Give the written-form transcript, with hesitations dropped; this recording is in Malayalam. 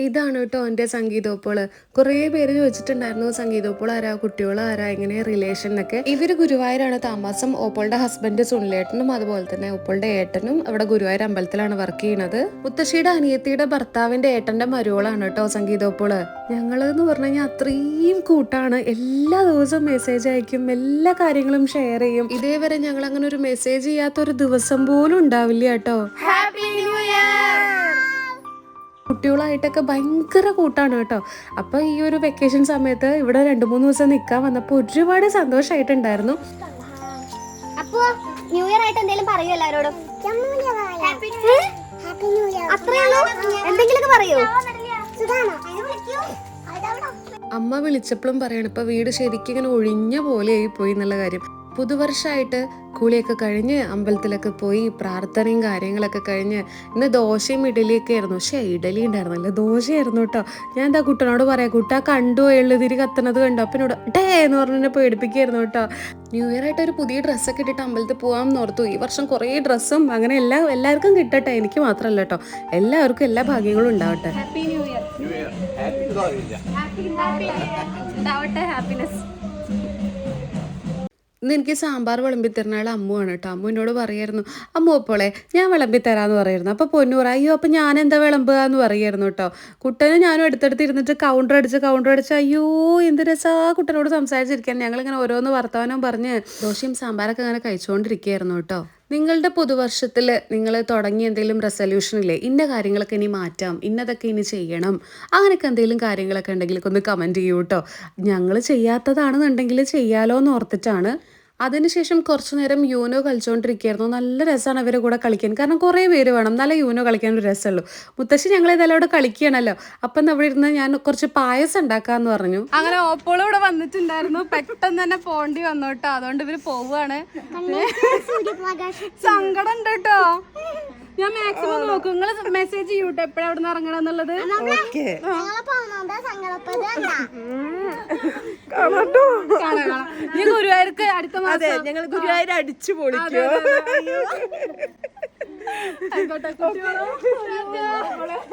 ഇതാണ് കേട്ടോ എൻ്റെ സംഗീതോപ്പോൾ. കുറേ പേര് ചോദിച്ചിട്ടുണ്ടായിരുന്നു സംഗീതോപ്പോൾ ആരാ, കുട്ടികൾ ആരാ, എങ്ങനെ റിലേഷൻ എന്നൊക്കെ. ഇവർ ഗുരുവായൂരാണ് താമസം. ഓപ്പോളുടെ ഹസ്ബൻഡ് സുനിലേട്ടനും അതുപോലെ തന്നെ ഓപ്പോളുടെ ഏട്ടനും അവിടെ ഗുരുവായൂർ അമ്പലത്തിലാണ് വർക്ക് ചെയ്യുന്നത്. മുത്തശ്ശിയുടെ അനിയത്തിയുടെ ഭർത്താവിന്റെ ഏട്ടന്റെ മരുവളാണ് കേട്ടോ സംഗീതോപ്പോൾ. ഞങ്ങളെന്ന് പറഞ്ഞു കഴിഞ്ഞാൽ അത്രയും കൂട്ടാണ്. എല്ലാ ദിവസവും മെസ്സേജ് അയക്കും, എല്ലാ കാര്യങ്ങളും ഷെയർ ചെയ്യും. ഇതേവരെ ഞങ്ങൾ അങ്ങനെ ഒരു മെസ്സേജ് ചെയ്യാത്തൊരു ദിവസം പോലും ഉണ്ടാവില്ല കേട്ടോ. കുട്ടികളായിട്ടൊക്കെ ഭയങ്കര കൂട്ടാണ് കേട്ടോ. അപ്പോൾ ഈ ഒരു വെക്കേഷൻ സമയത്ത് ഇവിടെ 2-3 ദിവസം നിൽക്കാൻ വന്നപ്പോൾ ഒരുപാട് സന്തോഷമായിട്ടുണ്ടായിരുന്നു. അപ്പോൾ ന്യൂ ഇയർ ആയിട്ട് എന്തെങ്കിലും പറയൂ എല്ലാവരോടും. എന്തെങ്കിലും പറയൂ. അമ്മ വിളിച്ചപ്പോഴും പറയണം ഇപ്പൊ വീട് ശരിക്കും ഇങ്ങനെ ഒഴിഞ്ഞ പോലെയായി പോയി എന്നുള്ള കാര്യം. പുതുവർഷമായിട്ട് കുളിയൊക്കെ കഴിഞ്ഞ് അമ്പലത്തിലൊക്കെ പോയി പ്രാർത്ഥനയും കാര്യങ്ങളൊക്കെ കഴിഞ്ഞ് ഇന്ന് ദോശയും ഇഡലിയൊക്കെ ആയിരുന്നു. പക്ഷേ ഇഡലി ഉണ്ടായിരുന്നല്ലേ, ദോശയായിരുന്നു കേട്ടോ. ഞാൻ എന്താ കുട്ടനോട് പറയാം, കുട്ടാ കണ്ടു എള്ളുതിരി കത്തണത് കണ്ടു. അപ്പനോട് ഡേ എന്ന് പറഞ്ഞ് പേടിപ്പിക്കായിരുന്നു കേട്ടോ. ന്യൂ ഇയർ ആയിട്ട് ഒരു പുതിയ ഡ്രസ്സൊക്കെ ഇട്ടിട്ട് അമ്പലത്തിൽ പോകാമെന്ന് ഓർത്തു. ഈ വർഷം കുറേ ഡ്രസ്സും അങ്ങനെ എല്ലാവർക്കും കിട്ടട്ടെ, എനിക്ക് മാത്രമല്ല കേട്ടോ, എല്ലാവർക്കും എല്ലാ ഭാഗ്യങ്ങളും ഉണ്ടാവട്ടെ. Happy new year. ഹാപ്പിനെസ്. ഇന്ന് എനിക്ക് സാമ്പാർ വിളമ്പി തരുന്ന ആൾ അമ്മുവാണ് കേട്ടോ. അമ്മു എന്നോട് പറയായിരുന്നു, അമ്മു അപ്പോളെ ഞാൻ വിളമ്പി തരാമെന്ന് പറയായിരുന്നു. അപ്പോൾ പൊന്നു പറ, അയ്യോ അപ്പം ഞാൻ എന്താ വിളമ്പുക എന്ന് പറയായിരുന്നു കേട്ടോ. കുട്ടനും ഞാനും അടുത്തടുത്ത് ഇരുന്നിട്ട് കൗണ്ടർ അടിച്ച് അയ്യോ എന്ത് രസാ കുട്ടനോട് സംസാരിച്ചിരിക്കാൻ. ഞങ്ങളിങ്ങനെ ഓരോന്ന് വർത്തമാനം പറഞ്ഞ് ദോശയും സാമ്പാറൊക്കെ അങ്ങനെ കഴിച്ചുകൊണ്ടിരിക്കുകയായിരുന്നു കേട്ടോ. നിങ്ങളുടെ പുതുവർഷത്തിൽ നിങ്ങൾ തുടങ്ങിയ എന്തെങ്കിലും റെസൊല്യൂഷൻ ഇല്ലേ, ഇന്ന കാര്യങ്ങളൊക്കെ ഇനി മാറ്റാം, ഇന്നതൊക്കെ ഇനി ചെയ്യണം, അങ്ങനെയൊക്കെ എന്തെങ്കിലും കാര്യങ്ങളൊക്കെ ഉണ്ടെങ്കിൽ ഒന്ന് കമൻറ്റ് ചെയ്യൂ കേട്ടോ. ഞങ്ങൾ ചെയ്യാത്തതാണെന്നുണ്ടെങ്കിൽ ചെയ്യാലോ എന്ന് ഓർത്തിട്ടാണ്. അതിനുശേഷം കുറച്ചു നേരം യൂനോ കളിച്ചുകൊണ്ടിരിക്കുകയായിരുന്നു. നല്ല രസമാണ് അവരുടെ കൂടെ കളിക്കാൻ, കാരണം കുറേ പേര് വേണം നല്ല യൂനോ കളിക്കാൻ ഒരു രസമുള്ളൂ. മുത്തശ്ശി ഞങ്ങൾ ഇതെല്ലാം അവിടെ കളിക്കുകയാണല്ലോ, അപ്പം അവിടെ ഇരുന്ന് ഞാൻ കുറച്ച് പായസം ഉണ്ടാക്കാന്ന് പറഞ്ഞു. അങ്ങനെ ഓപ്പോളും ഇവിടെ വന്നിട്ടുണ്ടായിരുന്നു. പെട്ടെന്ന് തന്നെ പോണ്ടി വന്നു കേട്ടോ. അതുകൊണ്ട് ഇവര് പോവുകയാണ്. സങ്കടം ഉണ്ട് കേട്ടോ. ഞാൻ മാക്സിമം നോക്കും, നിങ്ങൾ മെസ്സേജ് ചെയ്യൂട്ടോ എപ്പോഴാ അവിടെ നിന്ന് ഇറങ്ങണം എന്നുള്ളത്. നീ ഗുരുവായൂർക്ക് അടുത്ത മാസം ഞങ്ങൾ ഗുരുവായൂർ അടിച്ചു പൊളിക്കോ. ആയിക്കോട്ടെ.